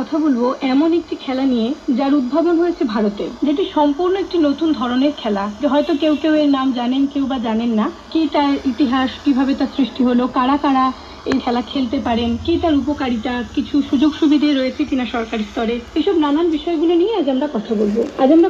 কথা বলবো এমন একটি খেলা নিয়ে যার উদ্ভাবন হয়েছে ভারতে, যেটি সম্পূর্ণ একটি নতুন ধরনের খেলা। হয়তো কেউ কেউ এর নাম জানেন, কেউ বা জানেন না। কি তার ইতিহাস, কিভাবে তার সৃষ্টি হলো, কারা কারা এই খেলা খেলতে পারেন, কি তার উপকারিতা, কিছু সুযোগ সুবিধে রয়েছে কিনা সরকারি স্তরে, এসব নানান বিষয়গুলো নিয়ে আজ আমরা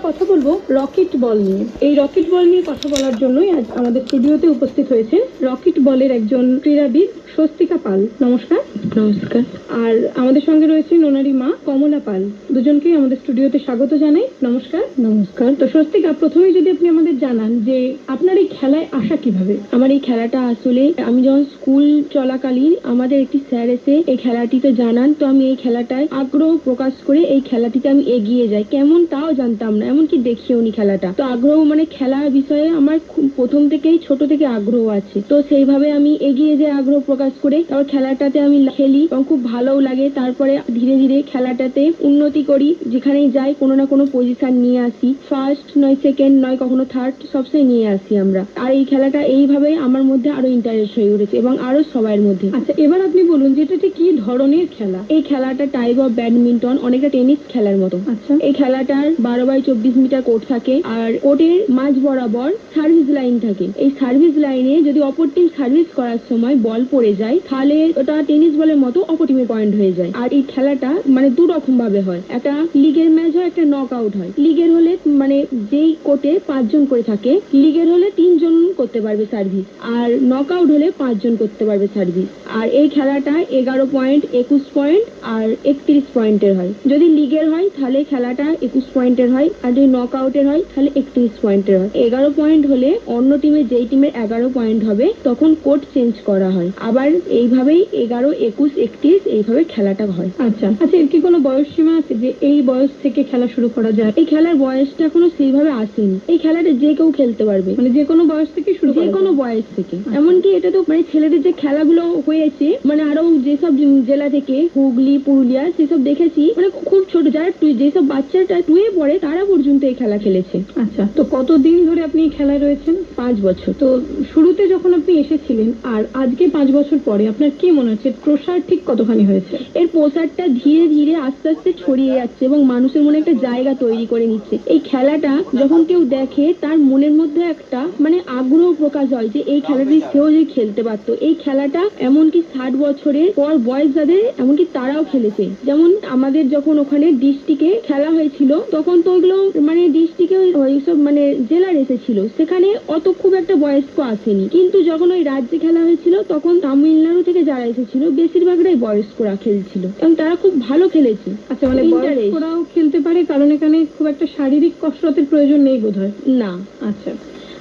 কথা বলবো রকেট বল নিয়ে। এই রকেট বল নিয়ে কথা বলার জন্যই আজ আমাদের স্টুডিওতে উপস্থিত হয়েছে রকেট বলের একজন ক্রীড়াবিদ স্বস্তিকা পাল। নমস্কার। নমস্কার। আর আমাদের সঙ্গে রয়েছেন ওনারই মা কমলা পাল। দুজনকেই আমাদের স্টুডিওতে স্বাগত জানাই। নমস্কার। নমস্কার। তো স্বস্তিকা, প্রথমেই যদি আপনি আমাদের জানান যে আপনার এই খেলায় আসা কিভাবে? আমার এই খেলাটা আসলে আমি যখন স্কুল চলাকালীন আমাদের একটি স্যার এসে এই খেলাটিতে জানান, তো আমি এই খেলাটায় আগ্রহ প্রকাশ করে এই খেলাটিতে আমি এগিয়ে যাই। কেমন তাও জানতাম না, এমনকি দেখিও নি খেলাটা। তো আগ্রহ মানে খেলার বিষয়ে আমার প্রথম থেকেই ছোট থেকে আগ্রহ আছে, তো সেইভাবে আমি এগিয়ে যাই আগ্রহ প্রকাশ করে। তারপর খেলাটাতে আমি খেলি এবং খুব ভালোও লাগে। তারপরে ধীরে ধীরে খেলাটাতে উন্নতি করি, যেখানেই যাই কোনো না কোনো পজিশন নিয়ে আসি। ফার্স্ট নয় সেকেন্ড নয় কখনো থার্ড, সবসময় নিয়ে আসি আমরা। আর এই খেলাটা এইভাবে আমার মধ্যে আরো ইন্টারেস্ট হয়ে উঠেছে এবং আরো সবার মধ্যে। আচ্ছা, এবার আপনি বলুন যে এটা কি ধরনের খেলা? এই খেলাটা টাইপ অফ ব্যাডমিন্টন, অনেকটা টেনিস খেলার মতো। আচ্ছা। এই খেলাটার 12x24 মিটার কোর্ট থাকে, আর কোর্টের মাঝ বরাবর সার্ভিস লাইন থাকে। এই সার্ভিস লাইনে যদি অপর টিম সার্ভিস করার সময় বল পড়ে যায়, তাহলে ওটা টেনিস বলের মতো অপর টিমের পয়েন্ট হয়ে যায়। আর এই খেলাটা মানে দু রকম ভাবে হয়, একটা লিগের ম্যাচ হয়, একটা নক আউট হয়। লিগের হলে মানে যেই কোর্টে 5 জন করে থাকে, লিগের হলে 3 জন করতে পারবে সার্ভিস, আর নক আউট হলে 5 জন করতে পারবে সার্ভিস। আর এই খেলাটা 11 পয়েন্ট, 21 পয়েন্ট আর 31 পয়েন্টের হয়। যদি লিগের হয় তাহলে খেলাটা 21 পয়েন্টের হয়, আর যদি নক আউটের হয় তাহলে 31 পয়েন্টের হয়। 11 পয়েন্ট হলে অন্য টিমের যেই টিমের 11 পয়েন্ট হবে তখন কোর্ট চেঞ্জ করা হয়। আবার এইভাবেই 11, 21, 31 এইভাবে খেলাটা হয়। আচ্ছা আচ্ছা, এর কি কোনো বয়স সীমা আছে যে এই বয়স থেকে খেলা শুরু করা যায়? এই খেলার বয়সটা এখনো সেইভাবে আসেনি। এই খেলাটা যে কেউ খেলতে পারবে, মানে যে কোনো বয়স থেকে শুরু, যে কোনো বয়স থেকে। এমনকি এটা তো মানে ছেলেদের যে খেলাগুলো হয়েছে, মানে আরো যেসব জেলা থেকে, হুগলি, পুরুলিয়া, সেসব দেখেছি, মানে খুব ছোট যারা যেসব বাচ্চাটা 2 এ পড়ে তারা পর্যন্ত এই খেলা খেলেছে। আচ্ছা, তো কতদিন ধরে আপনি এই খেলায় রয়েছেন? 5 বছর। তো শুরুতে যখন আপনি এসেছিলেন আর আজকে 5 বছর পরে আপনার কি মনে হচ্ছে প্রসার ঠিক কতখানি হয়েছে? এর প্রসারটা ধীরে ধীরে আস্তে আস্তে ছড়িয়ে যাচ্ছে এবং মানুষের মনে একটা জায়গা তৈরি করে নিচ্ছে। এই খেলাটা যখন কেউ দেখে তার মনের মধ্যে একটা মানে আগ্রহ প্রকাশ হয় যে এই খেলাটি সেও যে খেলতে পারতো। এই খেলাটা এমনকি 60 বছরের পর বয়স যাদের, এমনকি তারাও খেলেছে। যেমন আমাদের যখন ওখানে ডিস্ট্রিক্টে খেলা হয়েছিল, তখন তো ওইগুলো মানে ডিস্ট্রিক্টে ওইসব মানে জেলার এসেছিল, সেখানে অত খুব একটা বয়স্ক আসেনি। কিন্তু যখন ওই রাজ্যে খেলা হয়েছিল তখন তামিলনাড়ু থেকে যারা এসেছিল বেশিরভাগটাই বয়স্করা খেলছিল এবং তারা খুব ভালো খেলেছে। আচ্ছা, মানে বয়স্করাও খেলতে পারে, কারণ এখানে খুব একটা শারীরিক কসরতের প্রয়োজন নেই বোধহয়। না। আচ্ছা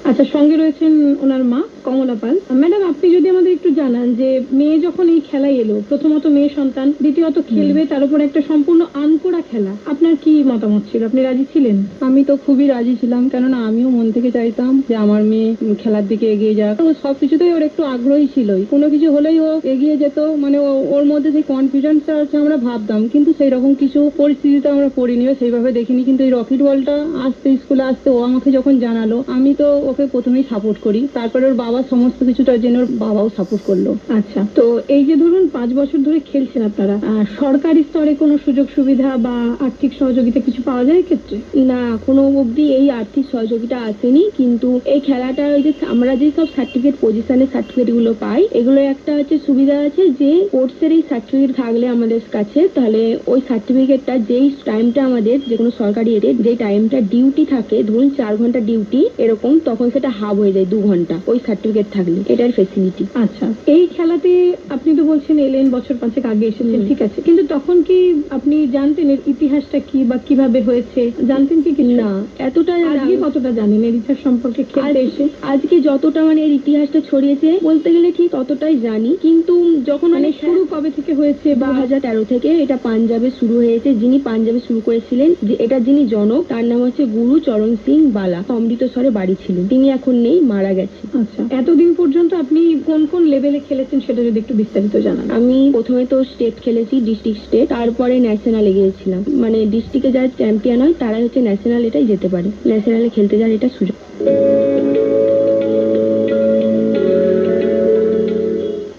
আচ্ছা, সঙ্গে রয়েছেন ওনার মা কমলা পাল। ম্যাডাম, আপনি যদি আমাদের একটু জানান যে মেয়ে যখন এই খেলায় এলো, প্রথমত মেয়ে সন্তান, দ্বিতীয়ত খেলবে, তার উপর একটা সম্পূর্ণ আনকোড়া খেলা, আপনার কি মতামত ছিল? আপনি রাজি ছিলেন? আমি তো খুবই রাজি ছিলাম, কেননা আমিও মন থেকে চাইতাম যে আমার মেয়ে খেলার দিকে এগিয়ে যাক। ও সবকিছুতেই ওর একটু আগ্রহী ছিলই, কোনো কিছু হলেই ও এগিয়ে যেত। মানে ওর মধ্যে সেই কনফিডেন্সটা আছে আমরা ভাবতাম, কিন্তু সেই রকম কিছু পরিস্থিতিতে আমরা পড়িনি, সেইভাবে দেখিনি। কিন্তু এই রকেট বলটা আসতে, স্কুলে আসতে ও আমাকে যখন জানালো, আমি তো ওকে প্রথমেই সাপোর্ট করি, তারপরে ওর বাবা সমস্ত কিছুটার জন্য ওর বাবাও সাপোর্ট করলো। আচ্ছা, তো এই যে ধরুন 5 বছর ধরে খেলছেন আপনারা, সরকারি স্তরে কোনো সুযোগ সুবিধা বা আর্থিক সহযোগিতা কিছু পাওয়া যায় ক্ষেত্রে? না, কোনো অবধি এই আর্থিক সহযোগিতা আসেনি। কিন্তু এই খেলাটা ওই যে আমরা যে সব সার্টিফিকেট পজিশনের সার্টিফিকেট গুলো পাই, এগুলো একটা হচ্ছে সুবিধা আছে যে কোর্সের এই সার্টিফিকেট থাকলে আমাদের কাছে, তাহলে ওই সার্টিফিকেটটা যেই টাইমটা আমাদের যে কোনো সরকারি এতে যে টাইমটা ডিউটি থাকে, ধরুন 4 ঘন্টা ডিউটি এরকম, তখন সেটা হাফ হয়ে যায় 2 ঘন্টা ওই সার্টিফিকেট থাকলে। এটার ফেসিলিটি। আচ্ছা, এই খেলাতে আপনি তো বলছেন এলেন বছর 5 আগে এসেছেন, ঠিক আছে, কিন্তু তখন কি আপনি জানতেন এর ইতিহাসটা কি বা কিভাবে হয়েছে? জানতেন কি কিছু? না, এতটা আজকে কতটা জানেন এর ইতিহাস সম্পর্কে খেলতে এসে? আজকে যতটা মানে এর ইতিহাসটা ছড়িয়েছে বলতে গেলে ঠিক ততটাই জানি। কিন্তু যখন মানে শুরু কবে থেকে হয়েছে? 2013 থেকে এটা পাঞ্জাবে শুরু হয়েছে। যিনি পাঞ্জাবে শুরু করেছিলেন, যে এটা যিনি জনক, তার নাম হচ্ছে গুরু চরণ সিং বালা। অমৃতসরে বাড়ি ছিল, তিনি এখন নেই, মারা গেছে। আচ্ছা, এতদিন পর্যন্ত আপনি কোন কোন লেভেলে খেলেছেন সেটা যদি একটু বিস্তারিত জানান। আমি প্রথমে তো স্টেট খেলেছি, ডিস্ট্রিক্ট স্টেট, তারপরে ন্যাশনালে গিয়েছিলাম। মানে ডিস্ট্রিক্টে যারা চ্যাম্পিয়ন হয় তারাই হচ্ছে ন্যাশনাল এটাই যেতে পারে, ন্যাশনালে খেলতে যাওয়ার এটা সুযোগ।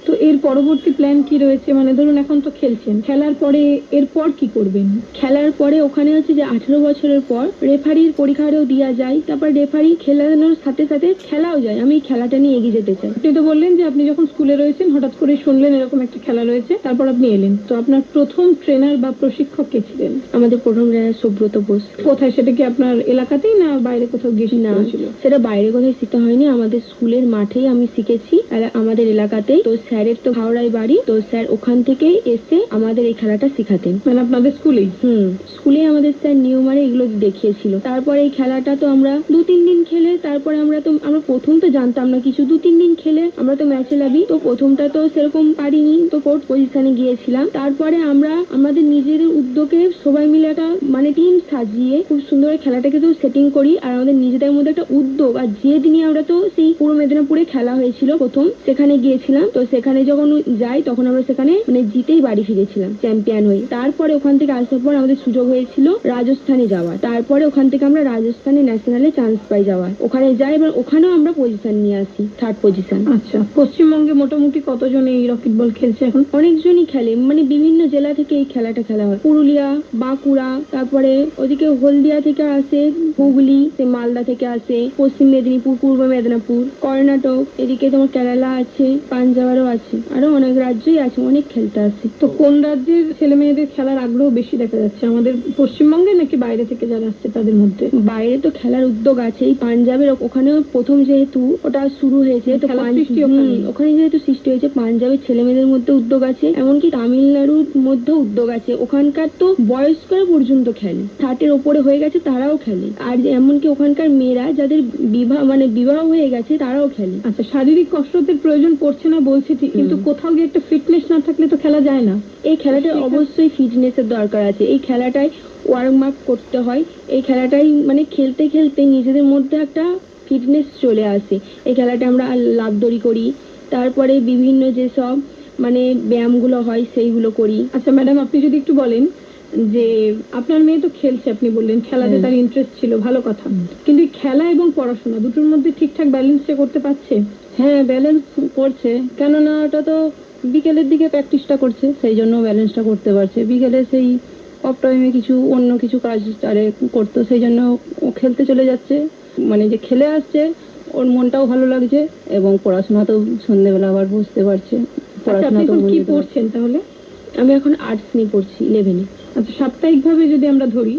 তো এর পরবর্তী প্ল্যান কি রয়েছে? মানে ধরুন এখন তো খেলছেন, খেলার পরে এরপর কি করবেন? খেলার পরে ওখানে হচ্ছে যে 18 বছরের পর রেফারির পরীক্ষাটাও দেওয়া যায়, তারপর রেফারি খেলানোর সাথে সাথে খেলাও যায়। আমি এই খেলাটা নিয়ে এগিয়ে যেতে চাই। আপনি তো বললেন যে আপনি যখন স্কুলে রয়েছেন হঠাৎ করে শুনলেন এরকম একটা খেলা রয়েছে, তারপর আপনি এলেন। তো আপনার প্রথম ট্রেনার বা প্রশিক্ষক কে ছিলেন? আমাদের প্রথম ট্রেনার সুব্রত বোস। কোথায়, সেটা কি আপনার এলাকাতেই না বাইরে কোথাও গিয়ে না, ছিল? সেটা বাইরে কোথায় শিখতে হয়নি, আমাদের স্কুলের মাঠেই আমি শিখেছি, আর আমাদের এলাকাতেই। তো স্যারের তো হাওড়ায় বাড়ি, তো স্যার ওখান থেকে এসে আমাদের এই খেলাটা শিখাতেন। মানে আপনাদের স্কুলেই? স্কুলে আমাদের স্যার নিয়মারে এগুলো দেখিয়েছিল। তারপরে এই খেলাটা তো আমরা 2-3 দিন খেলে, তারপরে আমরা প্রথম তো জানতাম না কিছু, 2-3 দিন খেলে আমরা তো ম্যাচে লাভি। তো প্রথমটা তো সেরকম পারিনি, তো ফোর্থ পজিশনে গিয়েছিলাম। তারপরে আমরা আমাদের নিজেদের উদ্যোগে সবাই মিলে একটা মানে টিম সাজিয়ে খুব সুন্দর খেলাটাকে তো সেটিং করি, আর আমাদের নিজেদের মধ্যে একটা উদ্যোগ, আর যে দিনই আমরা তো সেই পূর্ব মেদিনীপুরে খেলা হয়েছিল প্রথম, সেখানে গিয়েছিলাম। তো সেখানে যখন যাই তখন আমরা সেখানে মানে জিতেই বাড়ি ফিরেছিলাম চ্যাম্পিয়ন হয়ে। তারপরে ওখান থেকে আসার পর আমাদের সুযোগ হয়েছিল রাজস্থানে যাওয়ার। তারপরে ওখান থেকে আমরা রাজস্থানে ন্যাশনালে চান্স পাই যাওয়ার। ওখানে যাই, এবার ওখানেও আমরা পজিশন নিয়ে আসি, 3rd পজিশন। আচ্ছা, পশ্চিমবঙ্গে মোটামুটি কতজন এই রকেট বল খেলছে এখন? অনেকজনই খেলে, মানে বিভিন্ন জেলা থেকে এই খেলাটা খেলা হয়। পুরুলিয়া, বাঁকুড়া, তারপরে ওদিকে হলদিয়া থেকে আসে, হুগলি, মালদা থেকে আসে, পশ্চিম মেদিনীপুর, পূর্ব মেদিনীপুর, কর্ণাটক, এদিকে তোমার কেরালা আছে, পাঞ্জাবেরও আছে, আরো অনেক রাজ্যই আছে, অনেক খেলতে আসে। তো কোন রাজ্যের ছেলে মেয়েদের খেলার আগ্রহ বেশি দেখা যাচ্ছে, আমাদের পশ্চিমবঙ্গে নাকি বাইরে থেকে যারা আসছে তাদের মধ্যে? বাইরে তো খেলার উদ্যোগ আছে, এই পাঞ্জাবের ওখানেও প্রথম যেহেতু ওটা শুরু হয়েছে, তো খেলার সৃষ্টি ওখানে। ওখানে যেহেতু সৃষ্টি হয়েছে, পাঞ্জাবের ছেলে মেয়েদের মধ্যে উদ্যোগ আছে, এমনকি তামিলনাড়ুর মধ্যে উদ্যোগ আছে। ওখানকার তো বয়স্করা পর্যন্ত খেলে, 60-এর ওপরে হয়ে গেছে তারাও খেলে, আর এমনকি ওখানকার মেয়েরা যাদের বিবাহ হয়ে গেছে তারাও খেলে। আচ্ছা, শারীরিক কসরতের প্রয়োজন পড়ছে না বলছে ঠিক, কিন্তু কোথাও গিয়ে একটা ফিটনেস না থাকলে তো খেলা যায় না। এই খেলাটা অবশ্যই ফিটনেসের দরকার আছে। এই খেলাটায় ওয়ার্ম আপ করতে হয়। এই খেলাটাই মানে খেলতে খেলতে নিজেদের মধ্যে একটা ফিটনেস চলে আসে। এই খেলাটা আমরা লাফদড়ি করি, তারপরে বিভিন্ন যেসব মানে ব্যায়ামগুলো হয় সেইগুলো করি। আচ্ছা ম্যাডাম, আপনি যদি একটু বলেন যে আপনার মেয়ে তো খেলছে, আপনি বললেন খেলাতে তার ইন্টারেস্ট ছিল, ভালো কথা, কিন্তু এই খেলা এবং পড়াশোনা দুটোর মধ্যে ঠিকঠাক ব্যালেন্স সে করতে পারছে? হ্যাঁ, ব্যালেন্স করছে, কেননা ওটা তো বিকেলের দিকে প্র্যাকটিসটা করছে, সেই জন্য ব্যালেন্সটা করতে পারছে। বিকেলে সেই অফ টাইমে অন্য কিছু কাজ আরে করতো, সেই জন্য ও খেলতে চলে যাচ্ছে, মানে যে খেলে আসছে ওর মনটাও ভালো লাগছে, এবং পড়াশোনা তো সন্ধ্যেবেলা আবার বুঝতে পারছে, আচ্ছা, পড়াশোনা আপনি তো এখন কি বুঝতে পারছে। পড়ছেন তাহলে? আমি এখন আর্টস নিয়ে পড়ছি, 11-এ। আচ্ছা, সাপ্তাহিকভাবে যদি আমরা ধরি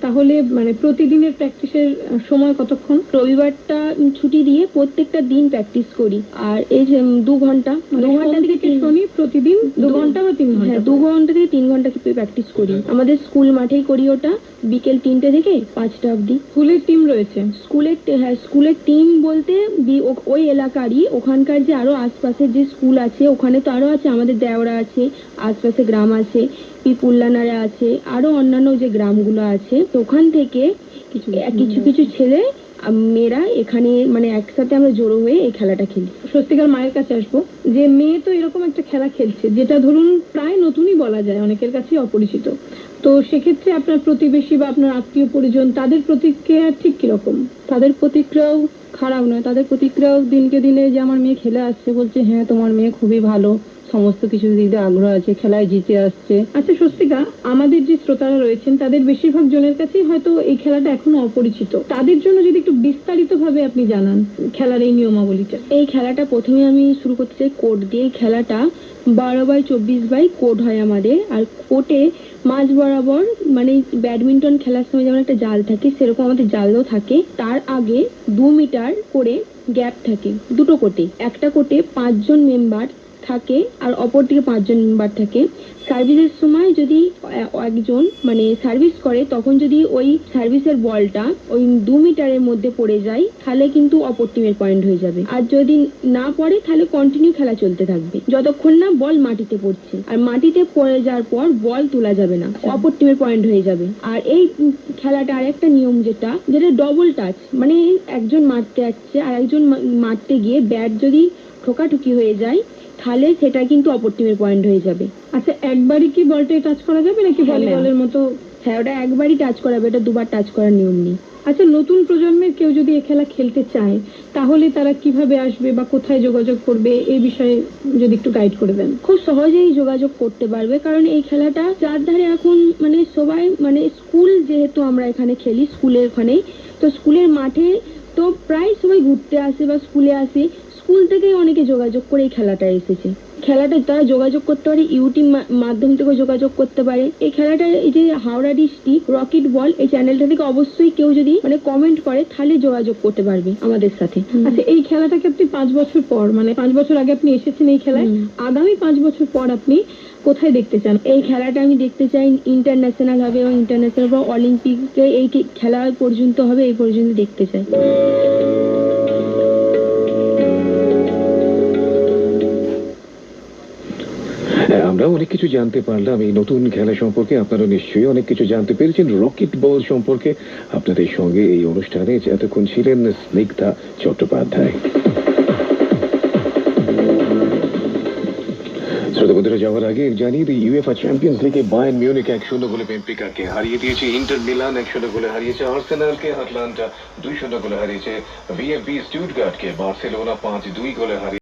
তাহলে মানে প্রতিদিনের প্র্যাকটিসের সময় কতক্ষণ? রবিবারটা ছুটি দিয়ে প্রত্যেকটা দিন প্র্যাকটিস করি, আর এই যে 2 ঘন্টা, মানে 2 ঘন্টা সোম থেকে থেকে শনি প্রতিদিন 2 ঘন্টা বা 3 ঘন্টা? হ্যাঁ, 2 ঘন্টা থেকে 3 ঘন্টা প্র্যাকটিস করি। আমাদের স্কুল মাঠেই করি ওটা, বিকেল 3টে থেকে 5টা অবধি। স্কুলের টিম রয়েছে? স্কুলের টিম বলতে ওই এলাকারই, ওখানকার যে আরো আশপাশের যে স্কুল আছে ওখানে তো আরো আছে, আমাদের দেওরা আছে, আশপাশে গ্রাম আছে, পিপুল্লানারে আছে, আরো অন্যান্য যে গ্রামগুলো আছে, তো ওখান থেকে কিছু কিছু ছেলে মেয়েরা এখানে মানে একসাথে আমরা জড়ো হয়ে এই খেলাটা খেলি। স্বস্তিকার মায়ের কাছে আসবো, যে মেয়ে তো এরকম একটা খেলা খেলছে যেটা ধরুন প্রায় নতুনই বলা যায়, অনেকের কাছেই অপরিচিত, তো সেক্ষেত্রে আপনার প্রতিবেশী বা আপনার আত্মীয় পরিজন তাদের প্রতিক্রিয়া ঠিক কিরকম? তাদের প্রতিক্রিয়াও খারাপ নয়, তাদের প্রতিক্রিয়াও দিনকে দিনে যে আমার মেয়ে খেলে আসছে, বলছে হ্যাঁ তোমার মেয়ে খুবই ভালো, সমস্ত কিছু দিক দিয়ে আগ্রহ আছে, খেলায় জিতে আসছে। আচ্ছা স্বস্তিকা, আমাদের যে শ্রোতারা রয়েছেন তাদের বেশিরভাগ জনের কাছেই হয়তো এই খেলাটা এখনো অপরিচিত, তাদের জন্য যদি একটু বিস্তারিত ভাবে আপনি জানান খেলার এই নিয়মাবলীটা। এই খেলাটা প্রথমে আমি শুরু করতে চাই কোর্ট দিয়ে। এই খেলাটা 12x24 কোর্ট হয় আমাদের, আর কোর্টে মাঝ বরাবর মানে ব্যাডমিন্টন খেলার সময় যেমন একটা জাল থাকে, সেরকম আমাদের জালও থাকে। তার আগে 2 মিটার করে গ্যাপ থাকে দুটো কোর্টে। একটা কোর্টে 5 জন মেম্বার থাকে, আর অপর দিকে 5 জন মেম্বার থাকে। সার্ভিসের সময় যদি একজন মানে সার্ভিস করে, তখন যদি ওই সার্ভিসের বলটা ওই 2 মিটারের মধ্যে পড়ে যায়, তাহলে কিন্তু অপর টিমের পয়েন্ট হয়ে যাবে। আর যদি না পড়ে তাহলে কন্টিনিউ খেলা চলতে থাকবে যতক্ষণ না বল মাটিতে পড়ছে, আর মাটিতে পড়ে যাওয়ার পর বল তোলা যাবে না, অপর টিমের পয়েন্ট হয়ে যাবে। আর এই খেলাটা আরেকটা নিয়ম যেটা ডবল টাচ, মানে একজন মারতে যাচ্ছে আর একজন মারতে গিয়ে ব্যাট যদি ঠোকাঠুকি হয়ে যায়, তাহলে সেটা কিন্তু অপর টিমের পয়েন্ট হয়ে যাবে। আচ্ছা, একবারই কি বলটা টাচ করা যাবে নাকি হ্যাঁ, ভলিবলের মতো হ্যাঁ, ওটা একবারই টাচ করাবে, এটা দুবার টাচ করার নিয়ম নেই। আচ্ছা, নতুন প্রজন্মের কেউ যদি এ খেলা খেলতে চায় তাহলে তারা কিভাবে আসবে বা কোথায় যোগাযোগ করবে এই বিষয়ে যদি একটু গাইড করে দেন। খুব সহজেই যোগাযোগ করতে পারবে, কারণ এই খেলাটা চারধারে এখন মানে সবাই মানে স্কুল, যেহেতু আমরা এখানে খেলি স্কুলের ওখানেই, তো স্কুলের মাঠে তো প্রায় সবাই ঘুরতে আসে বা স্কুলে আসে, স্কুল থেকেই অনেকে যোগাযোগ করে এই খেলাটা এসেছে। খেলাটা তারা যোগাযোগ করতে পারে, ইউটিউব মাধ্যম থেকেও যোগাযোগ করতে পারে। এই খেলাটা, এই যে হাওড়া ডিস্ট্রিক্ট রকেট বল, এই চ্যানেলটা থেকে অবশ্যই কেউ যদি মানে কমেন্ট করে তাহলে যোগাযোগ করতে পারবে আমাদের সাথে। আচ্ছা, এই খেলাটাকে আপনি 5 বছর পর, মানে 5 বছর আগে আপনি এসেছেন এই খেলায়, আগামী 5 বছর পর আপনি কোথায় দেখতে চান? এই খেলাটা আমি দেখতে চাই ইন্টারন্যাশনাল হবে, এবং ইন্টারন্যাশনাল বা অলিম্পিকে এই খেলা পর্যন্ত হবে, এই পর্যন্ত দেখতে চাই। হ্যাঁ, আমরা অনেক কিছু জানতে পারলাম এই নতুন খেলা সম্পর্কে। আপনারা নিশ্চয়ই অনেক কিছু জানতে পেরেছেন রকেট বল সম্পর্কে। আপনাদের সঙ্গে এই অনুষ্ঠানে এতক্ষণ ছিলেন স্নিগ্ধা চট্টোপাধ্যায়। শ্রোতা বন্ধুরা, যাওয়ার আগে জানিয়ে দিই, ইউএফা চ্যাম্পিয়ন্স লিগে বায়ার্ন মিউনিখ 1-0 গোলে বেনফিকাকে হারিয়ে দিয়েছে, ইন্টার মিলান 1-0 গোলে হারিয়েছে আর্সেনালকে, আটলান্টা 2-0 গোলে হারিয়েছে, ভিএফবি স্টুটগার্টকে বার্সেলোনা 5-2 গোলে হারিয়েছে।